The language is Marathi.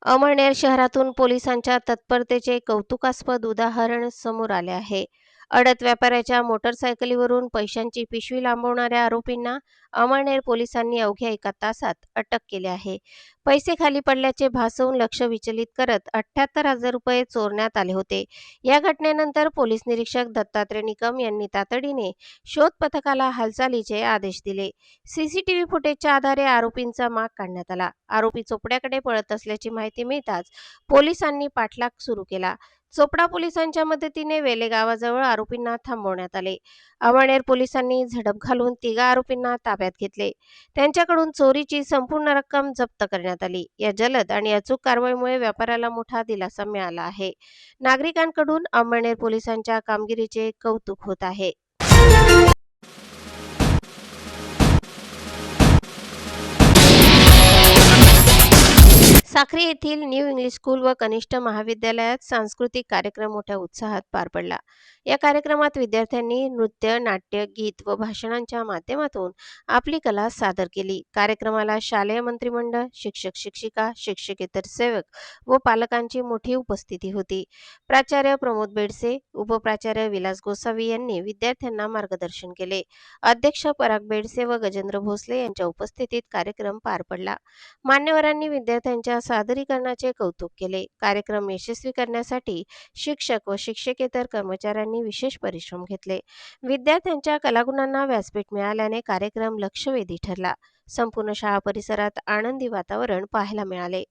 अमळनेर शहरातून पोलिसांच्या तत्परतेचे कौतुकास्पद उदाहरण समोर आले आहे. अडत व्यापाऱ्याच्या मोटरसायकलीवरून पैशांची पिशवी लांबवणाऱ्या आरोपींना अमळनेर पोलिसांनी अवघ्या 1 तासात अटक केली आहे. पैसे खाली पडल्याचे भासवून लक्ष विचलित करत 78,000 रुपये चोरण्यात आले होते. या घटनेनंतर पोलीस निरीक्षक दत्तात्रय निकम यांनी तातडीने शोध पथकाला हालचालीचे आदेश दिले. सीसीटीव्ही फुटेजच्या आधारे आरोपींचा माग काढण्यात आला. आरोपी चोपड्याकडे पळत असल्याची माहिती मिळताच पोलिसांनी पाठलाग सुरू केला. चोपडा पोलिसांच्या मदतीने वेले गावाजवळ आरोपींना थांबवण्यात आले. अमळनेर पोलिसांनी झडप घालून तिघा आरोपींना ताब्यात घेतले. त्यांच्याकडून चोरीची संपूर्ण रक्कम जप्त करण्यात आली. या जलद आणि अचूक कारवाईमुळे व्यापाऱ्याला मोठा दिलासा मिळाला आहे. नागरिकांकडून अमळनेर पोलिसांच्या कामगिरीचे कौतुक होत आहे. साक्री येथील न्यू इंग्लिश स्कूल व कनिष्ठ महाविद्यालयात सांस्कृतिक कार्यक्रम मोठ्या उत्साहात पार पडला. या कार्यक्रमात विद्यार्थ्यांनी नृत्य, नाट्य, गीत व भाषणांच्या माध्यमातून आपली कला सादर केली. कार्यक्रमाला शालेय मंत्रिमंडळ, शिक्षक शिक्षिका, शिक्षकेतर सेवक व पालकांची मोठी उपस्थिती होती. प्राचार्य प्रमोद बेडसे, उपप्राचार्य विलास गोसावी यांनी विद्यार्थ्यांना मार्गदर्शन केले. अध्यक्ष पराग बेडसे व गजेंद्र भोसले यांच्या उपस्थितीत कार्यक्रम पार पडला. मान्यवरांनी विद्यार्थ्यांच्या सादरीकरणाचे कौतुक केले. कार्यक्रम यशस्वी करण्यासाठी शिक्षक व शिक्षकेतर कर्मचाऱ्यांनी विशेष परिश्रम घेतले. विद्यार्थ्यांच्या कलागुणांना व्यासपीठ मिळाल्याने कार्यक्रम लक्षवेधी ठरला. संपूर्ण शाळा परिसरात आनंदी वातावरण पाहायला मिळाले.